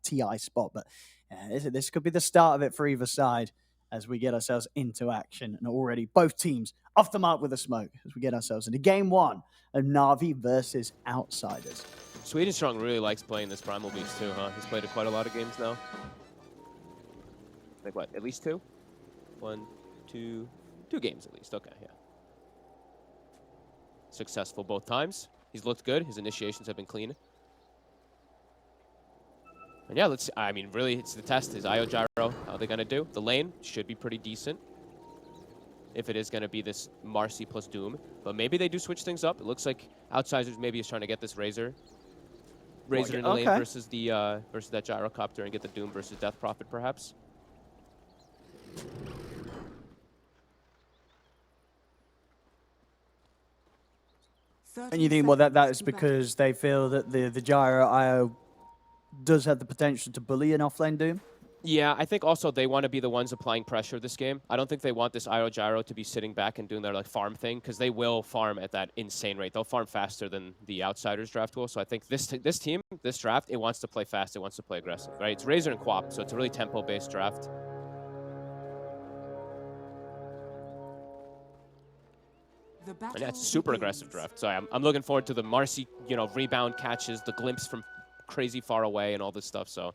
TI spot. But this could be the start of it for either side as we get ourselves into action. And already both teams off the mark with a smoke as we get ourselves into game one of Na'Vi versus Outsiders. Sweden Strong really likes playing this Primal Beast too, huh? He's played quite a lot of games now. Like what, at least 2? 1, 2 games at least, okay, yeah. Successful both times. He's looked good, his initiations have been clean. And yeah, I mean, really, it's the test. Is IO Gyro, how are they gonna do? The lane should be pretty decent if it is gonna be this Marcy plus Doom. But maybe they do switch things up. It looks like Outsiders maybe is trying to get this Razor in the lane versus the versus that Gyrocopter and get the Doom versus Death Prophet, perhaps. And you think, well, that is because they feel that the Gyro IO does have the potential to bully an offlane Doom? Yeah, I think also they want to be the ones applying pressure this game. I don't think they want this IO Gyro to be sitting back and doing their like farm thing, because they will farm at that insane rate. They'll farm faster than the Outsiders draft will. So I think this team, this draft, it wants to play fast. It wants to play aggressive, right? It's Razor and Quap, so it's a really tempo-based draft. And yeah, it's a super aggressive draft. So I'm looking forward to the Marcy, rebound catches, the glimpse from crazy far away and all this stuff. So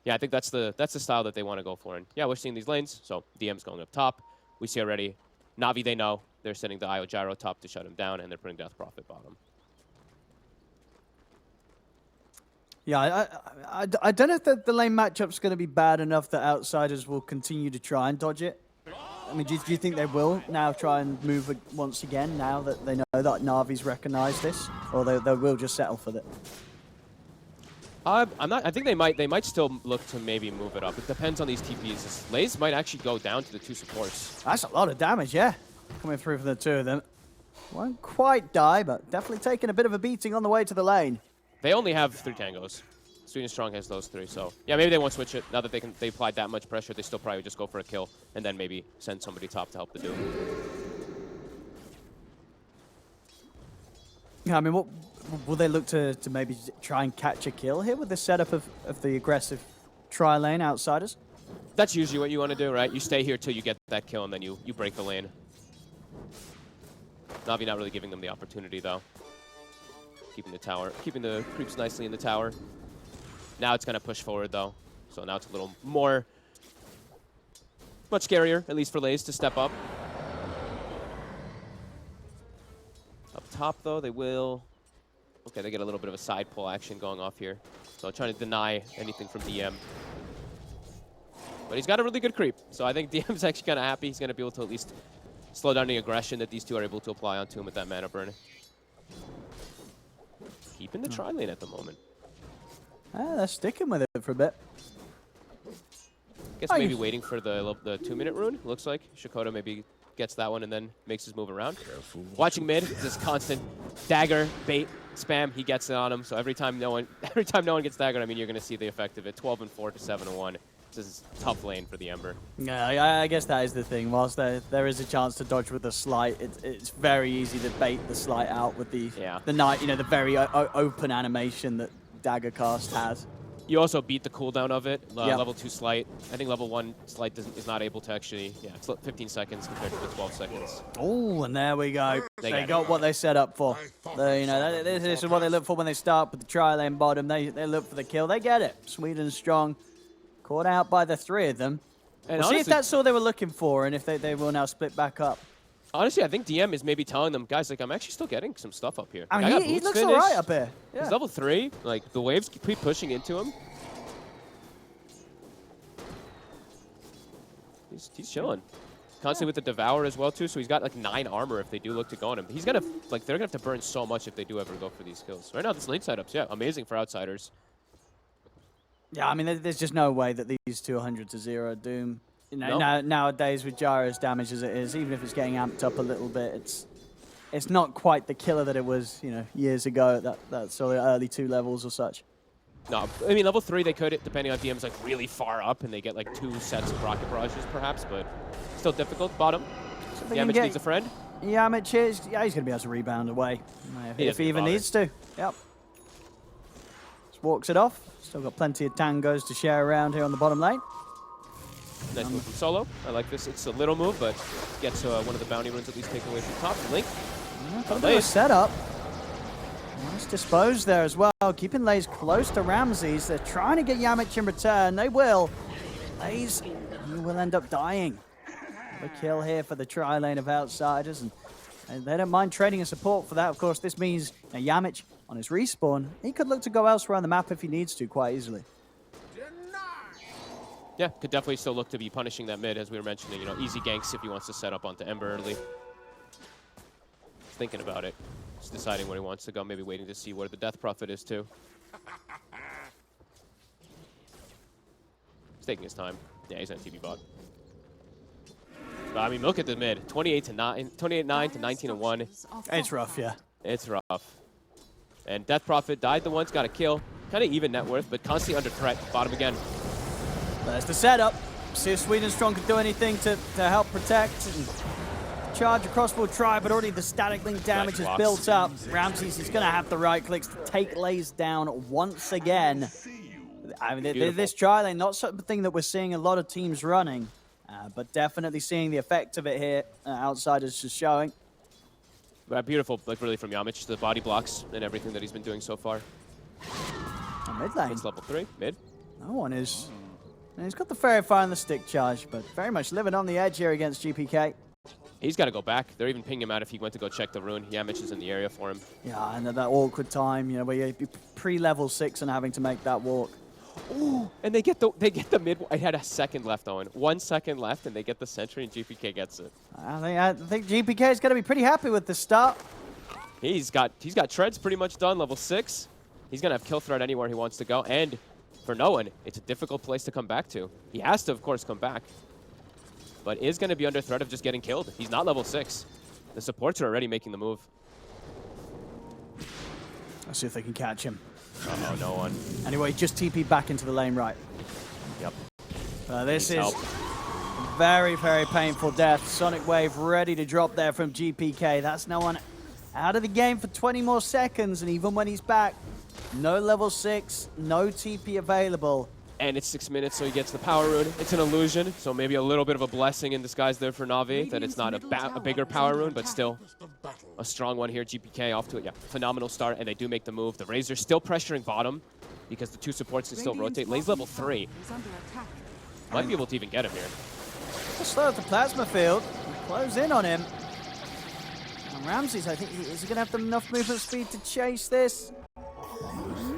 yeah, I think that's the style that they want to go for. And yeah, we're seeing these lanes. So DM's going up top. We see already Na'Vi, they know. They're sending the IO Gyro top to shut him down, and they're putting Death Prophet bottom. Yeah, I don't know if the lane matchup's going to be bad enough that Outsiders will continue to try and dodge it. I mean, do you think they will now try and move it once again, now that they know that Na'Vi's recognized this? Or they will just settle for it? I'm not. I think they might still look to maybe move it up. It depends on these TPs. Lays might actually go down to the 2 supports. That's a lot of damage, yeah. Coming through from the 2 of them. Won't quite die, but definitely taking a bit of a beating on the way to the lane. They only have 3 tangos. Sweden Strong has those 3, so yeah, maybe they won't switch it. Now that they applied that much pressure, they still probably just go for a kill and then maybe send somebody top to help the Doom. Yeah, I mean, what will they look to maybe try and catch a kill here with the setup of the aggressive tri-lane Outsiders? That's usually what you want to do, right? You stay here till you get that kill and then you break the lane. Na'Vi not really giving them the opportunity though. Keeping the creeps nicely in the tower. Now it's going to push forward, though. So now it's a little much scarier, at least for Lays, to step up. Up top, though, they will... Okay, they get a little bit of a side pull action going off here. So trying to deny anything from DM. But he's got a really good creep. So I think DM's actually kind of happy. He's going to be able to at least slow down the aggression that these two are able to apply onto him with that mana burn. Keeping the tri-lane at the moment. They're sticking with it for a bit. Guess maybe waiting for the 2-minute rune, looks like. Shakota maybe gets that one and then makes his move around. Watching mid, this constant dagger, bait, spam, he gets it on him. So every time no one gets daggered, I mean, you're going to see the effect of it. 12-4 to 7-1. This is a tough lane for the Ember. Yeah, I guess that is the thing. Whilst there is a chance to dodge with the slight, it's very easy to bait the slight out with the knight, the very open animation that Dagger cast has. You also beat the cooldown of it. Level 2 slight. I think level 1 slight is not able to actually. Yeah, it's 15 seconds compared to the 12 seconds. Oh, and there we go. They got what they set up for. This is what they look for when they start with the tri-lane bottom. They look for the kill. They get it. Sweden Strong, caught out by the 3 of them. And we'll see if that's all they were looking for, and if they will now split back up. Honestly, I think DM is maybe telling them, guys, like, I'm actually still getting some stuff up here. I mean, he looks all right up here. Yeah. He's level 3. Like, the waves keep pushing into him. He's chilling. Constantly with the Devour as well, too, so he's got, like, 9 armor if they do look to go on him. He's gonna, like, they're gonna have to burn so much if they do ever go for these kills. Right now, this lane setups, yeah, amazing for Outsiders. Yeah, I mean, there's just no way that these 200 to 0 Doom. Nowadays, with Gyro's damage as it is, even if it's getting amped up a little bit, it's not quite the killer that it was, years ago at that sort of early 2 levels or such. No, I mean, level 3 they could, depending on DM's like really far up, and they get like 2 sets of rocket barrages perhaps, but still difficult. Bottom. So Yamich needs a friend. Yamich is, he's going to be able to rebound away if he even needs to. Yep. Just walks it off. Still got plenty of tangos to share around here on the bottom lane. Nice move from Solo. I like this. It's a little move, but gets one of the bounty runes at least taken away from top. Link. A setup. Nice dispose there as well. Keeping Lays close to Ramses. They're trying to get Yamich in return. They will. Lays, he will end up dying. A kill here for the tri-lane of Outsiders, and they don't mind trading a support for that. Of course, this means Yamich on his respawn, he could look to go elsewhere on the map if he needs to quite easily. Yeah, could definitely still look to be punishing that mid, as we were mentioning. You know, easy ganks if he wants to set up onto Ember early. Thinking about it. Just deciding where he wants to go, maybe waiting to see where the Death Prophet is too. He's taking his time. Yeah, he's on TV bot. But I mean, look at the mid. 28-9 to 19-1. It's rough, yeah. It's rough. And Death Prophet died the once, got a kill. Kind of even net worth, but constantly under threat. Bottom again. There's the setup. See if Sweden Strong could do anything to help protect. And charge across will try, but already the static link damage is built up. Ramses is going to have the right clicks to take Lays down once again. I mean, this tri-lane, not something that we're seeing a lot of teams running, but definitely seeing the effect of it here. Outsiders just showing. Beautiful, like really from Yamich, the body blocks and everything that he's been doing so far. Mid lane. It's level 3, mid. No one is. And he's got the Fairy Fire and the stick charge, but very much living on the edge here against GPK. He's got to go back. They're even pinging him out if he went to go check the rune. Yamich is in the area for him. Yeah, and at that awkward time, you know, where you're pre-level 6 and having to make that walk. Ooh, and they get the mid. I had a second left, Owen. 1 second left, and they get the sentry, and GPK gets it. I think GPK is going to be pretty happy with this start. He's got treads pretty much done, level 6. He's going to have kill threat anywhere he wants to go, and for no one, it's a difficult place to come back to. He has to, of course, come back, but is going to be under threat of just getting killed. He's not level 6. The supports are already making the move. Let's see if they can catch him. Uh-oh, no one. Anyway, just TP back into the lane right. Yep. This is very, very painful death. Sonic Wave ready to drop there from GPK. That's no one out of the game for 20 more seconds, and even when he's back, no level 6, no TP available. And it's 6 minutes, so he gets the power rune. It's an illusion, so maybe a little bit of a blessing in disguise there for Na'Vi, that it's not a bigger power rune, but still a strong one here. GPK off to it. Yeah, phenomenal start, and they do make the move. The Razor still pressuring bottom because the 2 supports can still rotate. Lay's level 3. Might be able to even get him here. Slow at the plasma field. Close in on him. And Ramses, I think, is he going to have enough movement speed to chase this?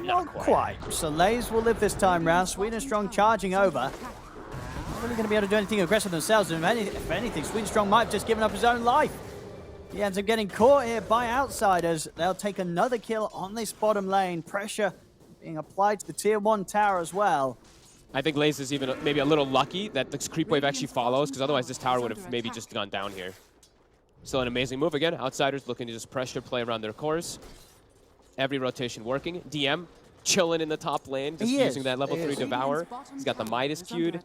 Not quite. So Lays will live this time round. Sweden Strong charging over. Not really going to be able to do anything aggressive themselves. And if anything, Sweden Strong might have just given up his own life. He ends up getting caught here by Outsiders. They'll take another kill on this bottom lane. Pressure being applied to the tier 1 tower as well. I think Lays is even maybe a little lucky that this creep wave actually follows, because otherwise this tower would have maybe just gone down here. Still an amazing move again. Outsiders looking to just pressure play around their cores. Every rotation working. DM chilling in the top lane, just using that level 3 Devour. He's got the Midas queued.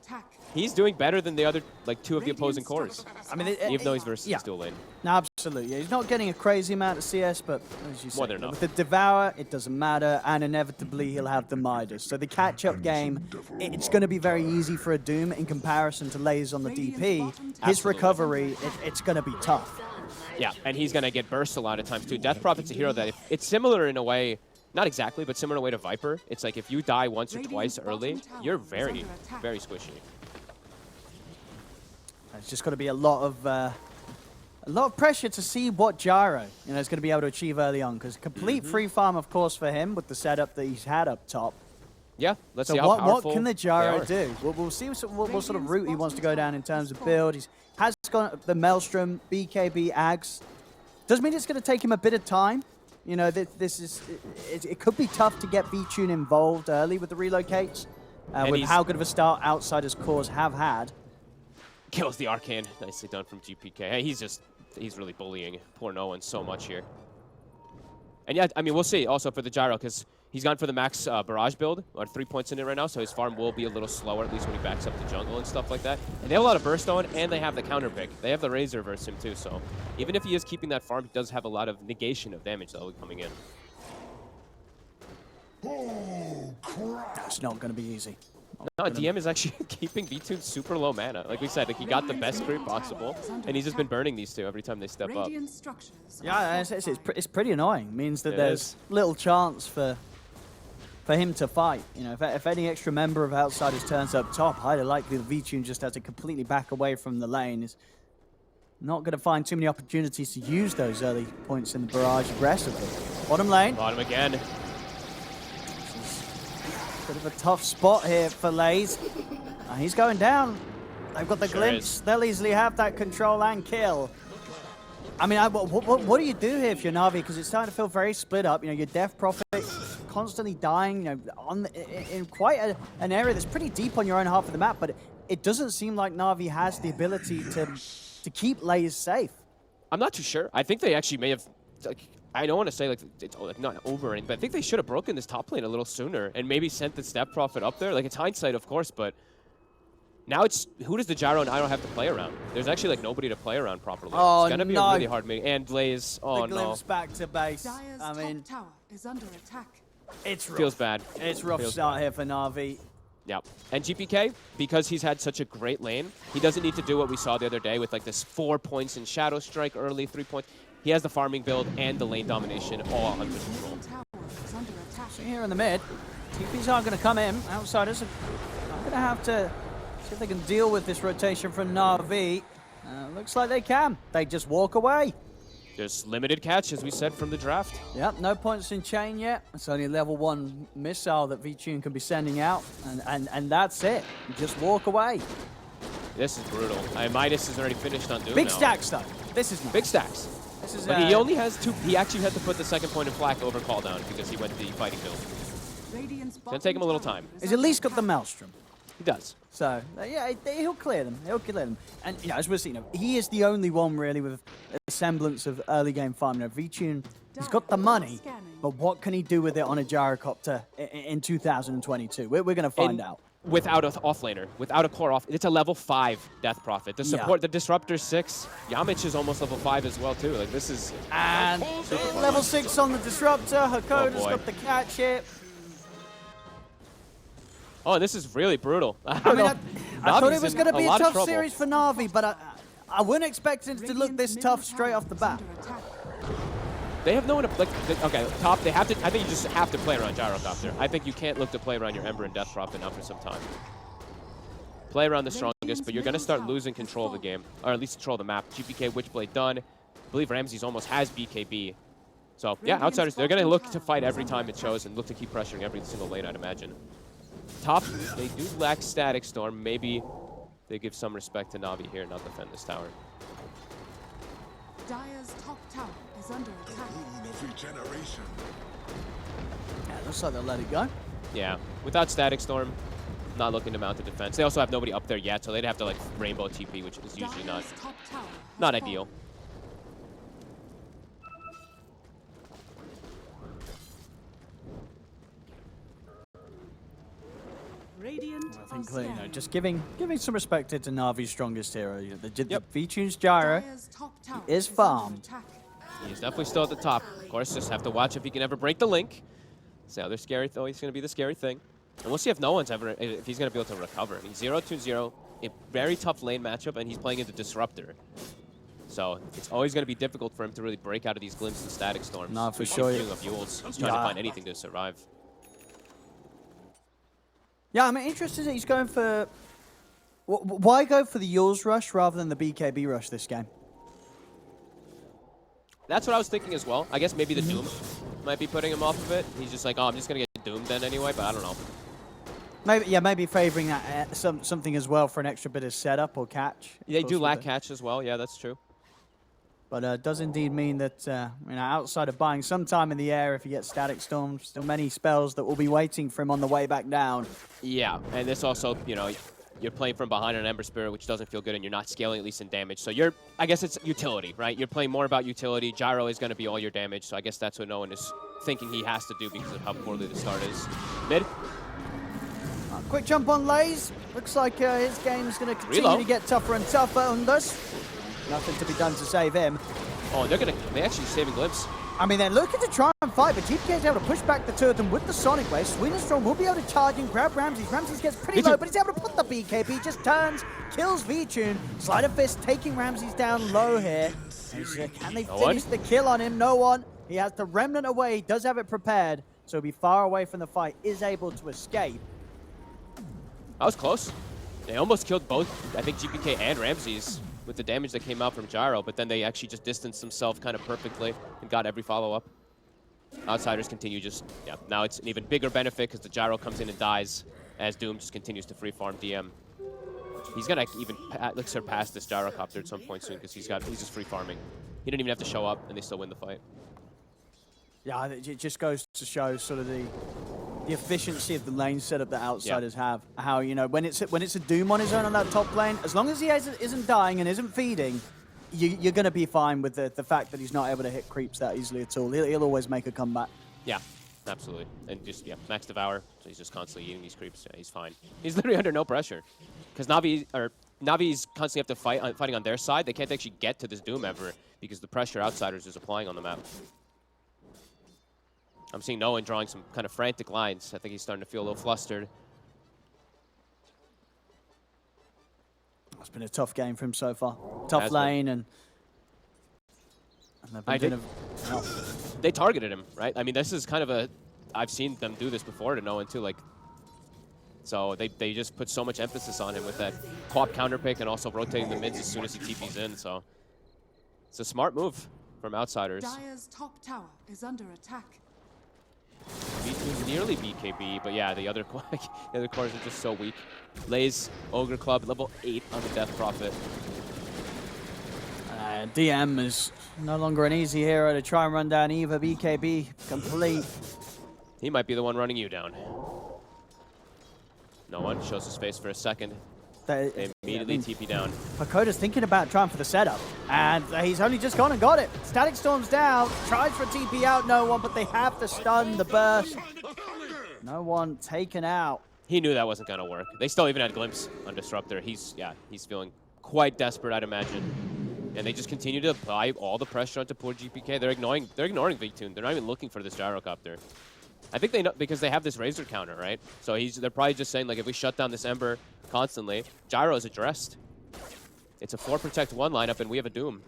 He's doing better than the other, like, 2 of the opposing cores. I mean, even though he's versus his dual lane. No, absolutely. He's not getting a crazy amount of CS, but as you say, with the Devour, it doesn't matter, and inevitably he'll have the Midas. So the catch-up game, it's going to be very easy for a Doom in comparison to Lays on the DP. His recovery, it's going to be tough. Yeah, and he's going to get burst a lot of times too. Death Prophet's a hero that it's similar in a way, not exactly, but similar in a way to Viper. It's like if you die once or twice early, you're very, very squishy. It's just got to be a lot of pressure to see what Gyro is going to be able to achieve early on, because complete free farm, of course, for him with the setup that he's had up top. Yeah, let's see how powerful what can the Gyro do? We'll see what sort of route he wants to go down in terms of build. He has gone the Maelstrom, BKB, Ags. Doesn't mean it's going to take him a bit of time. You know, it could be tough to get V-Tune involved early with the relocates, with how good of a start Outsiders cores have had. Kills the Arcane. Nicely done from GPK. Hey, he's really bullying poor No One so much here. And yeah, I mean, we'll see also for the Gyro, because he's gone for the max barrage build, or 3 points in it right now, so his farm will be a little slower, at least when he backs up the jungle and stuff like that. And they have a lot of burst on, and they have the counter pick. They have the Razor versus him too, so even if he is keeping that farm, he does have a lot of negation of damage that will be coming in. That's not going to be easy. No, DM is actually keeping V2 super low mana. Like we said, like he got the best creep possible, and he's just been burning these two every time they step up. Yeah, it's pretty annoying. It means that there's little chance for him to fight. You know, if any extra member of Outsiders turns up top, highly likely the V-Tune just has to completely back away from the lane. Is not going to find too many opportunities to use those early points in the barrage aggressively. Bottom lane. Bottom again. Bit of a tough spot here for Lays. He's going down. They've got the glimpse. They'll easily have that control and kill. I mean, what do you do here if you're Na'Vi? Because it's starting to feel very split up. You know, your Death Prophet constantly dying, you know, in quite an area that's pretty deep on your own half of the map. But it doesn't seem like Na'Vi has the ability to keep Lays safe. I'm not too sure. I think they actually may have. Like, I don't want to say like it's like not over, but I think they should have broken this top lane a little sooner and maybe sent the Step Prophet up there. Like it's hindsight, of course, but now it's who does the Gyro and I don't have to play around. There's actually like nobody to play around properly. Oh, it's gonna be a really hard meeting. And Blaze, oh the glimpse back to base. I mean, tower is under attack. It's rough. Feels bad. It's rough start here for Na'Vi. Yeah, and GPK, because he's had such a great lane, he doesn't need to do what we saw the other day with like this 4 points in Shadow Strike early, 3 points. He has the farming build and the lane domination all under control. So here in the mid, TPs aren't going to come in. Outsiders are going to have to see if they can deal with this rotation from Na'Vi. Looks like they can. They just walk away. There's limited catch, as we said, from the draft. Yep, no points in chain yet. It's only a level 1 missile that V-Tune can be sending out, and that's it. You just walk away. This is brutal. Midas is already finished on Doom Big now. stacks, though. This is nice. Big stacks. This is, but he only has 2. He actually had to put the second point in Flak over Call Down because he went the fighting build. It's going to take him a little time. He's at least got the Maelstrom. He does. So, yeah, he'll clear them. He'll clear them. And, you know, as we're seeing, he is the only one, really, with a semblance of early game farm. Now, V-Tune, he's got the money, but what can he do with it on a gyrocopter in 2022? We're going to find out. Without an offlaner, without a core off, it's a level 5 Death Prophet. The support, the Disruptor 6, Yamich is almost level 5 as well, too. Like, this is... And level 6 on the Disruptor. Hakoda's got the catch hit. Oh, this is really brutal. I thought it was going to be a tough series for Na'Vi, but I wouldn't expect it to look this tough straight off the bat. They have no one to, like, okay, top, they have to, I think you just have to play around Gyrocopter. I think you can't look to play around your Ember and Death Prophet now for some time. Play around the strongest, but you're going to start losing control of the game, or at least control of the map. GPK, Witchblade done. I believe Ramses almost has BKB. So, yeah, Outsiders, they're going to look to fight every time it shows and look to keep pressuring every single lane, I'd imagine. Top, they do lack Static Storm. Maybe they give some respect to Na'Vi here and not defend this tower. Dire's top tower is under attack. Yeah, looks like they'll let it go. Yeah, without Static Storm, not looking to mount a defense. They also have nobody up there yet, so they'd have to like Rainbow TP, which is usually not ideal. I think, you know, just giving some respect to Na'Vi's strongest hero. You know, the V-Tune's Gyro is farmed. He's definitely still at the top. Of course, just have to watch if he can ever break the link. It's the other scary thing. He's going to be the scary thing. And we'll see if no one's ever, if he's going to be able to recover. I mean, 0-2-0, a very tough lane matchup, and he's playing into Disruptor. So it's always going to be difficult for him to really break out of these glimpses and Static Storms. No, for sure. He's trying to find anything to survive. Yeah, I'm interested that he's going for... Why go for the Yules rush rather than the BKB rush this game? That's what I was thinking as well. I guess maybe the Doom might be putting him off of it. He's just like, oh, I'm just going to get Doomed then anyway, but I don't know. Maybe favoring that something as well for an extra bit of setup or catch. Yeah, they do lack catch as well. Yeah, that's true. But it does indeed mean that, you know, outside of buying some time in the air, if you get Static Storm, still many spells that will be waiting for him on the way back down. Yeah, and this also, you know, you're playing from behind an Ember Spirit, which doesn't feel good, and you're not scaling at least in damage. So you're, I guess it's utility, right? You're playing more about utility. Gyro is going to be all your damage, so I guess that's what no one is thinking he has to do because of how poorly the start is. Mid. Quick jump on Lays. Looks like his game's going to continue to get tougher and tougher on us. Nothing to be done to save him. Oh, they're actually saving Glimpse. I mean, they're looking to try and fight, but GPK is able to push back the two of them with the Sonic Wave. Swinnerstrom will be able to charge and grab Ramses. Ramses gets pretty low, but he's able to put the BKB, just turns, kills V-Tune. Sleight of Fist taking Ramses down low here. Can they finish the kill on him? No one. He has the Remnant away. He does have it prepared, so he'll be far away from the fight. Is able to escape. That was close. They almost killed both, I think, GPK and Ramses with the damage that came out from Gyro, but then they actually just distanced themselves kind of perfectly and got every follow-up. Outsiders continue just, yeah, now it's an even bigger benefit because the Gyro comes in and dies as Doom just continues to free farm DM. He's gonna even surpass this Gyrocopter at some point soon because he's just free farming. He didn't even have to show up and they still win the fight. Yeah, it just goes to show sort of the efficiency of the lane setup that Outsiders have. How, you know, when it's a Doom on his own on that top lane, as long as he isn't dying and isn't feeding, you're going to be fine with the fact that he's not able to hit creeps that easily at all. He'll always make a comeback. Yeah, absolutely. And just, yeah, Max Devour, so he's just constantly eating these creeps. Yeah, he's fine. He's literally under no pressure. Because Navi's constantly have to fighting on their side. They can't actually get to this Doom ever because the pressure Outsiders is applying on the map. I'm seeing Nolan drawing some kind of frantic lines. I think he's starting to feel a little flustered. It's been a tough game for him so far. Tough lane, and they targeted him, right? I mean, this is kind of I've seen them do this before to Nolan too. Like, so they just put so much emphasis on him with that co-op counter pick and also rotating the mids as soon as he TP's in. So it's a smart move from Outsiders. Dire's top tower is under attack. Nearly BKB, but yeah, the other cores are just so weak. Lays Ogre Club level 8 on the Death Prophet. DM is no longer an easy hero to try and run down either. BKB complete. He might be the one running you down. No one shows his face for a second. They immediately TP down. Pakoda's thinking about trying for the setup, and he's only just gone and got it. Static Storm's down, tries for a TP out, no one, but they have the stun, the burst. No one taken out. He knew that wasn't gonna work. They still even had Glimpse on Disruptor. He's feeling quite desperate, I'd imagine. And they just continue to apply all the pressure onto poor GPK. They're ignoring V-Tune. They're not even looking for this Gyrocopter. I think they know because they have this Razor counter, right? So they're probably just saying, like, if we shut down this Ember constantly, Gyro is addressed. It's a 4 protect 1 lineup, and we have a Doom.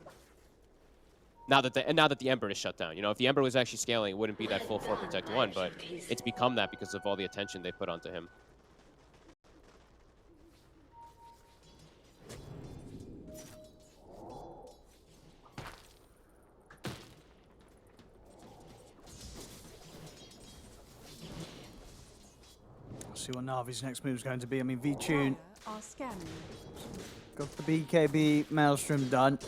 Now that the Ember is shut down, you know, if the Ember was actually scaling, it wouldn't be that full 4 protect 1, but it's become that because of all the attention they put onto him. See what Na'Vi's next move is going to be. I mean, V-Tune Are scanning. got the BKB Maelstrom done.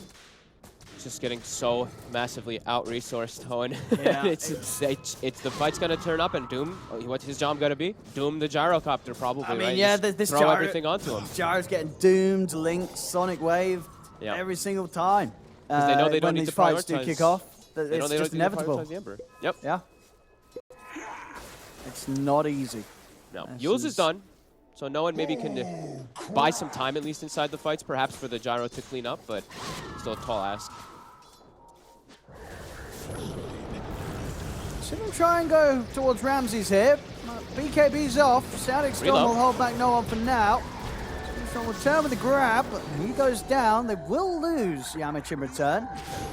Just getting so massively out-resourced, Owen. Yeah. it's the fight's gonna turn up, and Doom. What's his job gonna be? Doom the Gyrocopter, probably. I mean, right? yeah, Just this throw everything onto him. Gyro's getting doomed, Link, Sonic Wave, every single time. Because they know they don't need to prioritize. When these fights do kick off, it's just inevitable. The Ember. Yep. Yeah. It's not easy. No, Yules is done, so no one maybe can buy some time at least inside the fights, perhaps for the Gyro to clean up, but still a tall ask. Should we try and go towards Ramses here? BKB's off. Static Storm will hold back no one for now. Storm will turn with the grab. He goes down. They will lose Yamich in return.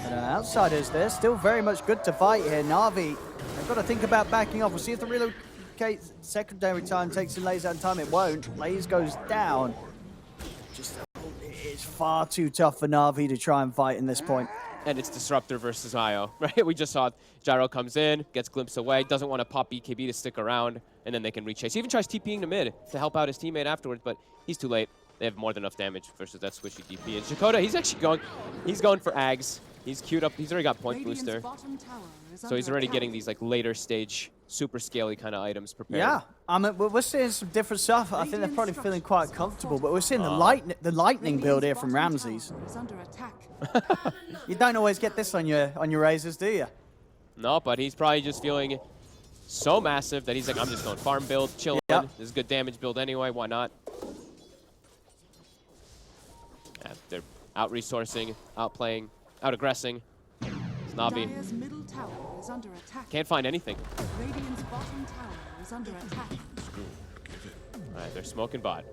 And Outsiders, they're still very much good to fight here. Na'Vi, they've got to think about backing off. We'll see if the relocate secondary time takes in Lays out in time. It won't. Lays goes down. Just, it's far too tough for Na'Vi to try and fight in this point. And it's Disruptor versus IO, right? We just saw Gyro comes in, gets glimpsed away, doesn't want to pop BKB to stick around, and then they can rechase. He even tries TPing to mid to help out his teammate afterwards, but he's too late. They have more than enough damage versus that squishy DP. And Shakota, he's going for Ags. He's queued up. He's already got point booster. So he's already getting these like later stage, super scaly kind of items prepared. Yeah, I mean, we're seeing some different stuff. I think they're probably feeling quite comfortable, but we're seeing the lightning build here from Ramses. You don't always get this on your razors, do you? No, but he's probably just feeling so massive that he's like, I'm just going farm build, chilling. Yep. This is good damage build anyway. Why not? Yeah, they're out resourcing, out playing, out aggressing. It's Na'Vi. is under attack. Can't find anything. Radiant's bottom tower is under attack. All right, they're smoking bot.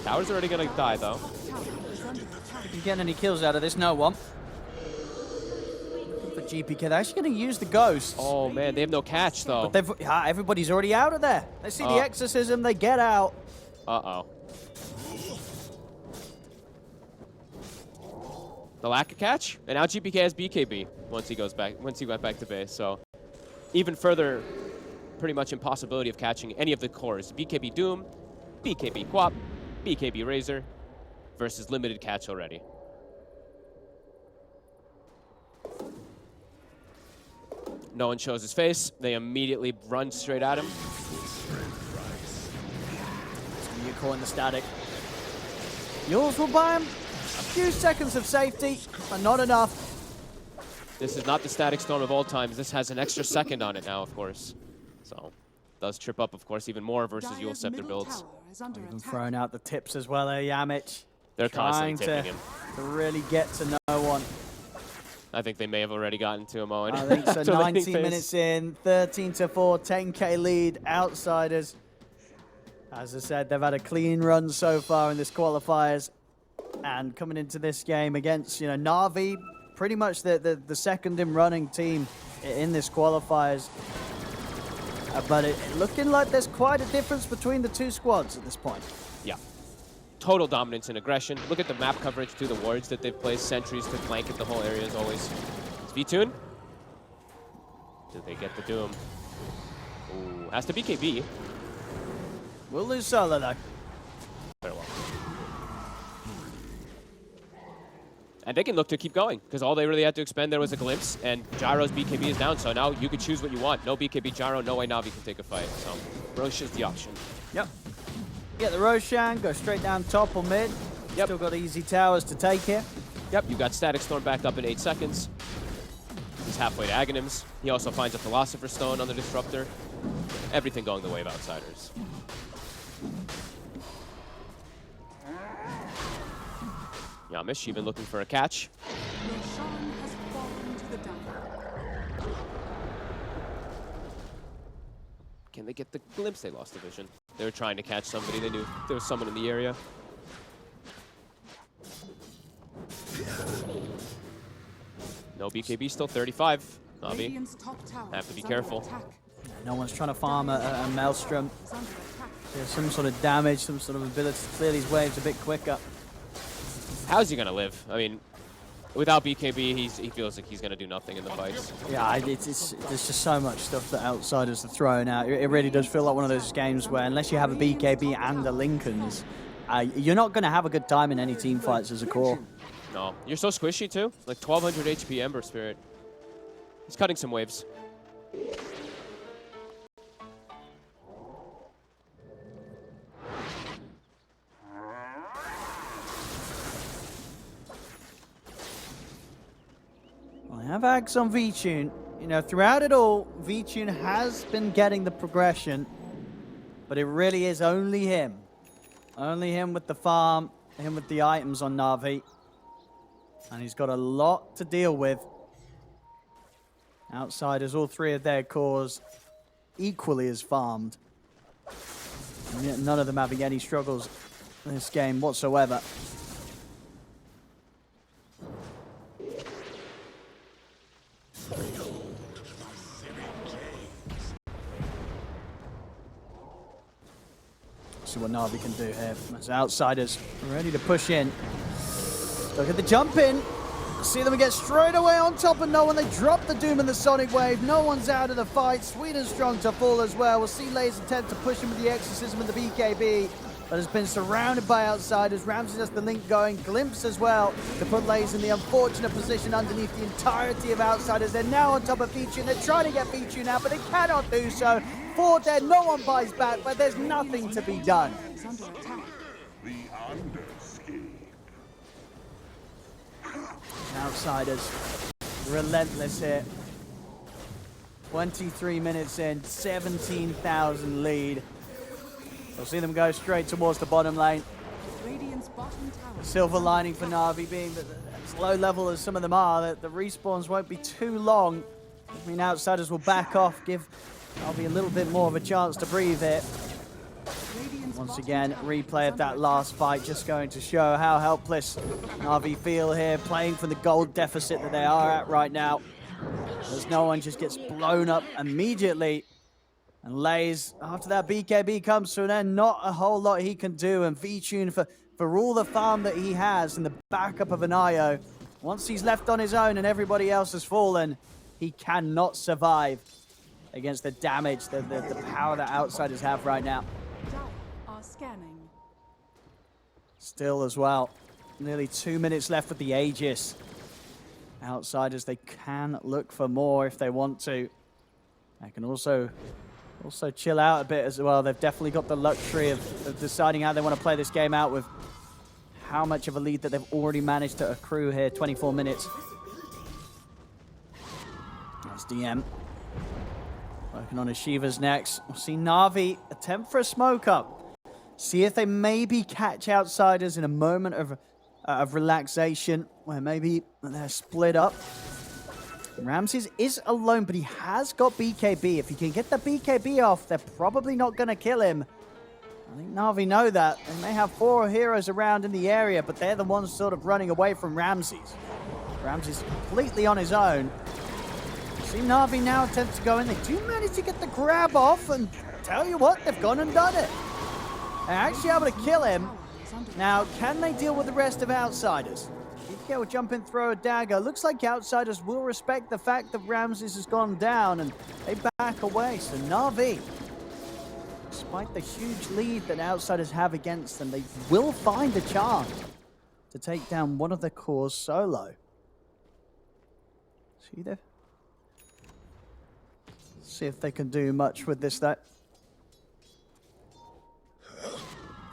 Tower's already gonna die though. Top tower is under attack. You getting any kills out of this? No one. For GPK, they're actually going to use the ghost. Oh man, they have no catch though. But everybody's already out of there. They see the exorcism, they get out. Uh-oh. The lack of catch, and now GPK has BKB once he went back to base. So even further, pretty much impossibility of catching any of the cores. BKB Doom, BKB Quap, BKB Razor versus limited catch already. No one shows his face. They immediately run straight at him. You're caught in the static. Yours will buy him a few seconds of safety, but not enough. This is not the static storm of old times. This has an extra second on it now, of course. So does trip up, of course, even more versus Yule Scepter builds. Even throwing out the tips as well there, Yamich. They're trying constantly tipping him. to really get to no one. I think they may have already gotten to him, Owen. I think so. 19 minutes in, 13-4, 10K lead, Outsiders. As I said, they've had a clean run so far in this qualifiers, and coming into this game against, Na'Vi, pretty much the second in running team in this qualifiers. But it looking like there's quite a difference between the two squads at this point. Yeah. Total dominance and aggression. Look at the map coverage through the wards that they've placed. Sentries to blanket the whole area as always. It's V-Tune. Do they get the Doom? Ooh, has to BKB. We'll lose solo though. Very well. And they can look to keep going, because all they really had to expend there was a glimpse, and Gyro's BKB is down, so now you can choose what you want. No BKB Gyro, no way Na'Vi can take a fight. So Roche is the option. Yep. Get the Roshan, go straight down top or mid. Yep. Still got easy towers to take here. Yep, you got Static Storm back up in 8 seconds. He's halfway to Aghanims. He also finds a Philosopher's Stone on the Disruptor. Everything going the way of Outsiders. Yamish even looking for a catch. Roshan has fallen to the down. Can they get the glimpse? They lost the vision. They were trying to catch somebody. They knew there was someone in the area. No BKB, still 35. Na'Vi, Radiant's top tower have to be is under careful. attack. No one's trying to farm a Maelstrom. Is under attack. There's some sort of damage, some sort of ability to clear these waves a bit quicker. How's he gonna live? I mean, without BKB, he feels like he's gonna do nothing in the fights. Yeah, there's just so much stuff that Outsiders are throwing out. It really does feel like one of those games where unless you have a BKB and a Lincolns, you're not going to have a good time in any team fights as a core. No, you're so squishy too. Like 1200 HP Ember Spirit. He's cutting some waves. I have Ags on V-Tune. Throughout it all, V-Tune has been getting the progression, but it really is only him. Only him with the farm, him with the items on Na'Vi. And he's got a lot to deal with. Outsiders, all three of their cores equally as farmed. And yet none of them having any struggles in this game whatsoever. See what Na'Vi can do here. As Outsiders ready to push in. Look at the jump in. See them get straight away on top of no one. They drop the Doom and the Sonic Wave. No one's out of the fight. Sweden's strong to fall as well. We'll see Lays attempt to push him with the Exorcism and the BKB, but has been surrounded by Outsiders. Ramsey has the link going. Glimpse as well to put Lays in the unfortunate position underneath the entirety of Outsiders. They're now on top of V-Tune. They're trying to get V-Tune out, but they cannot do so. 4 dead, no one buys back, but there's nothing to be done. Is under attack. Outsiders, relentless here. 23 minutes in, 17,000 lead. We'll see them go straight towards the bottom lane. Radiant's bottom tower. Silver lining for Na'Vi being that as low level as some of them are, that the respawns won't be too long I mean, Outsiders will back off, give Navi a little bit more of a chance to breathe here. Once again, replay of that last fight, just going to show how helpless Navi feel here, playing for the gold deficit that they are at right now. As no one just gets blown up immediately. And Lays, after that BKB comes to an end, not a whole lot he can do. And V-Tune, for all the farm that he has and the backup of an IO, once he's left on his own and everybody else has fallen, he cannot survive against the damage, the power that Outsiders have right now. Scanning. Still as well, nearly 2 minutes left with the Aegis. Outsiders, they can look for more if they want to. They can also chill out a bit as well. They've definitely got the luxury of deciding how they want to play this game out with how much of a lead that they've already managed to accrue here. 24 minutes. That's DM. Working on his Shivas next. We'll see Na'Vi attempt for a smoke up. See if they maybe catch Outsiders in a moment of relaxation, where maybe they're split up. Ramses is alone, but he has got BKB. If he can get the BKB off, they're probably not going to kill him. I think Na'Vi know that. They may have 4 heroes around in the area, but they're the ones sort of running away from Ramses. Ramses completely on his own. See Na'Vi now attempt to go in. They do manage to get the grab off, and tell you what, they've gone and done it. They're actually able to kill him. Now, can they deal with the rest of Outsiders? BK will jump in, throw a dagger. Looks like Outsiders will respect the fact that Ramses has gone down, and they back away. So Na'Vi, despite the huge lead that Outsiders have against them, they will find a chance to take down one of their cores solo. See if they can do much with this, though.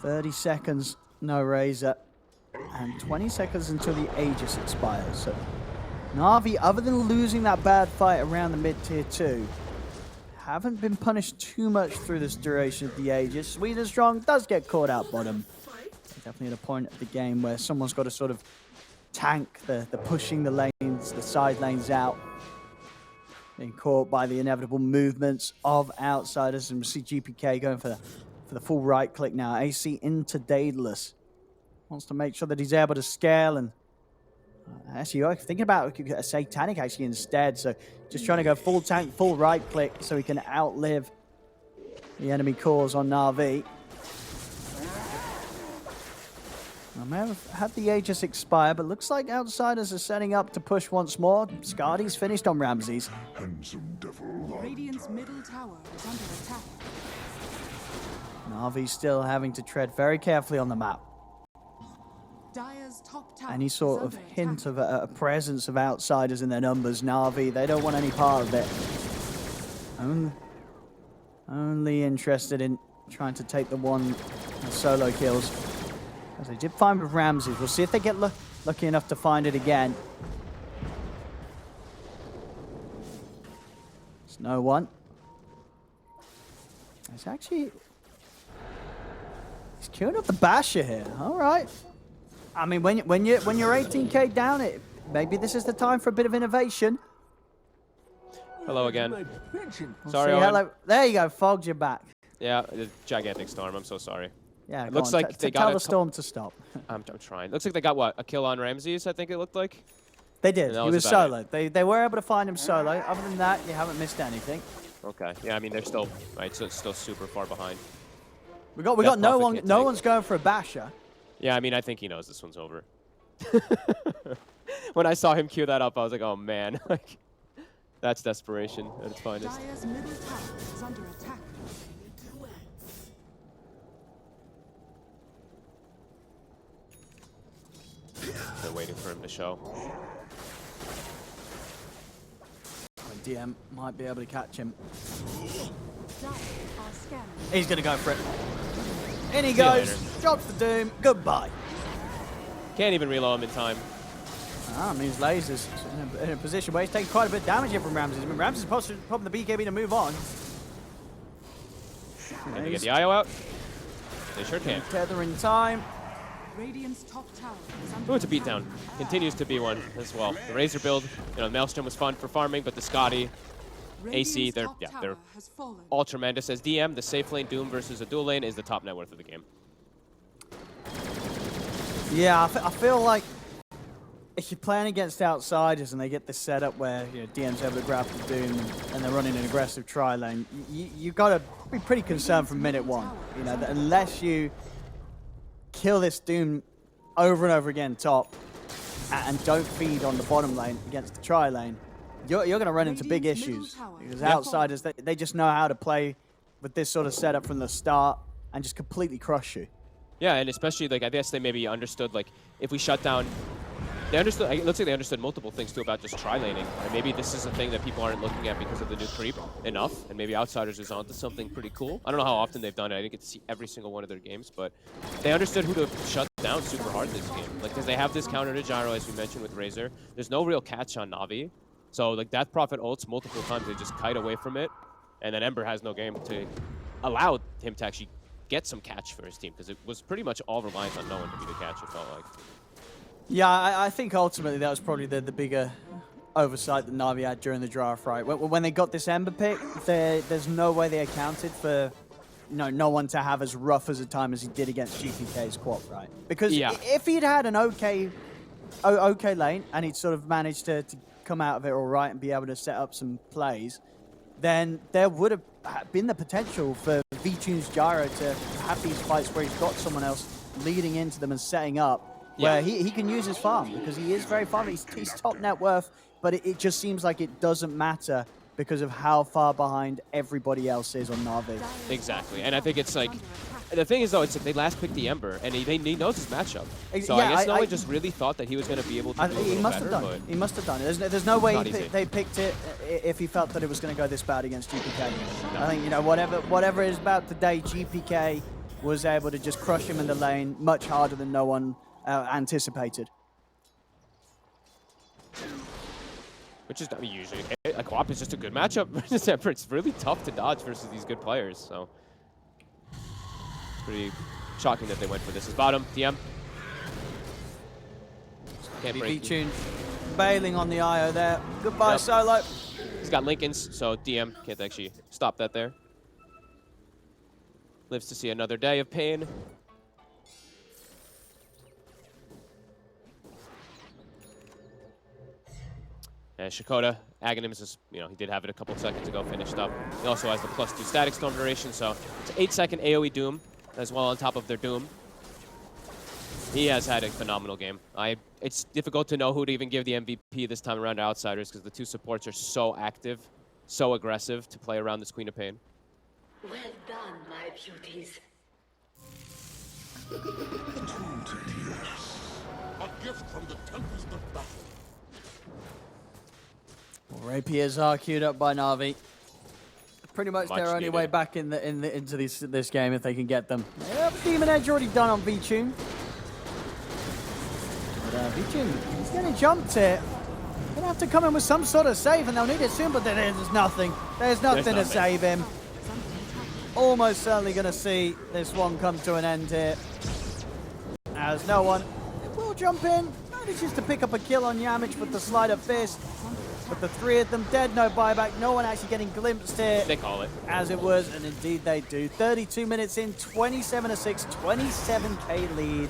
30 seconds, no Razor, and 20 seconds until the Aegis expires. So Na'Vi, other than losing that bad fight around the mid-tier 2, haven't been punished too much through this duration of the Aegis. Sweden Strong does get caught out bottom. Definitely at a point of the game where someone's got to sort of tank the pushing the lanes, the side lanes out. Being caught by the inevitable movements of Outsiders, and we see GPK going for the full right click now. AC into Daedalus. Wants to make sure that he's able to scale, and actually I'm thinking about a Satanic actually instead. So just trying to go full tank, full right click so he can outlive the enemy cores on Na'Vi. I may have had the Aegis expire, but looks like Outsiders are setting up to push once more. Scardy's finished on Ramses. Handsome devil. Radiant's middle tower is under attack. Na'Vi still having to tread very carefully on the map. Dire's top tower Any sort is of under hint attack. of a presence of Outsiders in their numbers, Na'Vi, they don't want any part of it. Only interested in trying to take the solo kills. As they did find with Ramses. We'll see if they get lucky enough to find it again. There's no one. It's actually... He's queuing up the Basher here. All right. I mean, when you're 18k down, maybe this is the time for a bit of innovation. Hello again. We'll Sorry, see. Owen. Hello. There you go, Fogged, you're back. Yeah, a gigantic storm. I'm so sorry. Yeah, It looks like they tell got the storm to stop. I'm trying. Looks like they got what? A kill on Ramses, I think it looked like. They did. that He was was about solo. They were able to find him solo. Other than that, you haven't missed anything. Okay. Yeah, I mean they're still right, so it's still super far behind. We got no Prophet one. can't No take. one's going for a Basher. Yeah, I mean I think he knows this one's over. When I saw him queue that up, I was like, oh man, like that's desperation at its finest. Dire's middle tower is under attack. They're waiting for him to show. DM might be able to catch him. Dire are scanning. He's gonna go for it. In he See you goes. later. Drops the Doom. Goodbye. Can't even reload him in time. Ah, means Lasers in a position where he's taking quite a bit of damage here from Ramses. I mean, Ramses is popping the BKB to move on. Can they get the IO out? They sure can. Tether in time. Radiant's top tower is Oh, under it's a attack. beatdown. Continues to be one as well. The Razor build, you know, Maelstrom was fun for farming, but the Scotty, AC, Radiant's they're top they're tower has fallen. all tremendous. As DM, the safe lane Doom versus a dual lane is the top net worth of the game. Yeah, I feel like if you're playing against outsiders and they get this setup where DM's able to grab the Doom and they're running an aggressive tri lane, you got to be pretty concerned from minute one. You know, that unless you kill this Doom over and over again top and don't feed on the bottom lane against the tri lane, you're going to run into big Radiant's middle issues. tower Because has fallen. outsiders, they just know how to play with this sort of setup from the start and just completely crush you. Yeah, and especially, like, I guess they maybe understood, like, if we shut down... They understood, it looks like they understood multiple things, too, about just tri-laning. And maybe this is a thing that people aren't looking at because of the new creep enough. And maybe Outsiders is onto something pretty cool. I don't know how often they've done it. I didn't get to see every single one of their games. But they understood who to shut down super hard this game. Like, because they have this counter to Gyro, as we mentioned, with Razor. There's no real catch on Na'Vi. So, like, that Prophet ults multiple times. They just kite away from it. And then Ember has no game to allow him to actually get some catch for his team, because it was pretty much all reliant on no one to be the catch, it felt like. Yeah, I think ultimately that was probably the bigger oversight that Na'Vi had during the draft, right? When they got this Ember pick, there's no way they accounted for no one to have as rough as a time as he did against GPK's quad, right? Because if he'd had an okay lane and he'd sort of managed to come out of it all right and be able to set up some plays, then there would have been the potential for V-Tune's Gyro to have these fights where he's got someone else leading into them and setting up, where he can use his farm, because he is very farmy. He's top net worth, but it just seems like it doesn't matter because of how far behind everybody else is on Na'Vi. Exactly, and I think it's like, the thing is though, it's they last picked the Ember, and he knows his matchup. So Yeah, I guess no I one just really thought that he was going to be able to do a he little must better, have done it. He must have done it. There's no way they picked it if he felt that it was going to go this bad against GPK. I think, whatever is about today, GPK was able to just crush him in the lane much harder than no one anticipated. Which is, I mean, usually, a co-op is just a good matchup. It's really tough to dodge versus these good players, so. It's pretty shocking that they went for this. As bottom, DM. Can't break. V-Tune bailing on the IO there. Goodbye, Solo. He's got Lincolns, so DM can't actually stop that there. Lives to see another day of pain. And Shakota, Aghanims is, he did have it a couple of seconds ago, finished up. He also has the +2 static storm duration, so it's 8-second AoE Doom as well on top of their Doom. He has had a phenomenal game. It's difficult to know who to even give the MVP this time around to Outsiders, because the two supports are so active, so aggressive to play around this Queen of Pain. Well done, my beauties. A gift from the tempest of battle. Rapiers are queued up by Na'Vi. Pretty much their only way back into this game if they can get them. Yep, Demon Edge already done on V-Tune. But V-Tune, he's getting jumped here. Gonna have to come in with some sort of save, and they'll need it soon, but there's nothing. There's nothing to save him. Almost certainly gonna see this one come to an end here. As no one will jump in. Manages to pick up a kill on Yamich with the sleight of fist. But the three of them dead, no buyback, no one actually getting glimpsed here. They call it. As it was, and indeed they do. 32 minutes in, 27-6, 27k lead.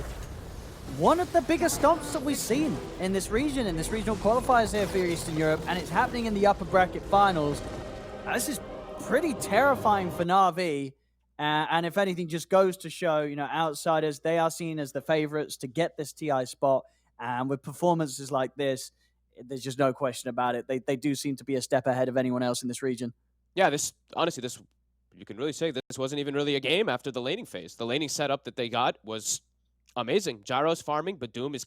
One of the biggest stomps that we've seen in this region, in this regional qualifiers here for Eastern Europe, and it's happening in the upper bracket finals. This is pretty terrifying for Na'Vi, and if anything, just goes to show, Outsiders, they are seen as the favorites to get this TI spot, and with performances like this, there's just no question about it. They do seem to be a step ahead of anyone else in this region. Yeah, honestly, you can really say this wasn't even really a game after the laning phase. The laning setup that they got was amazing. Gyro's farming, but Doom is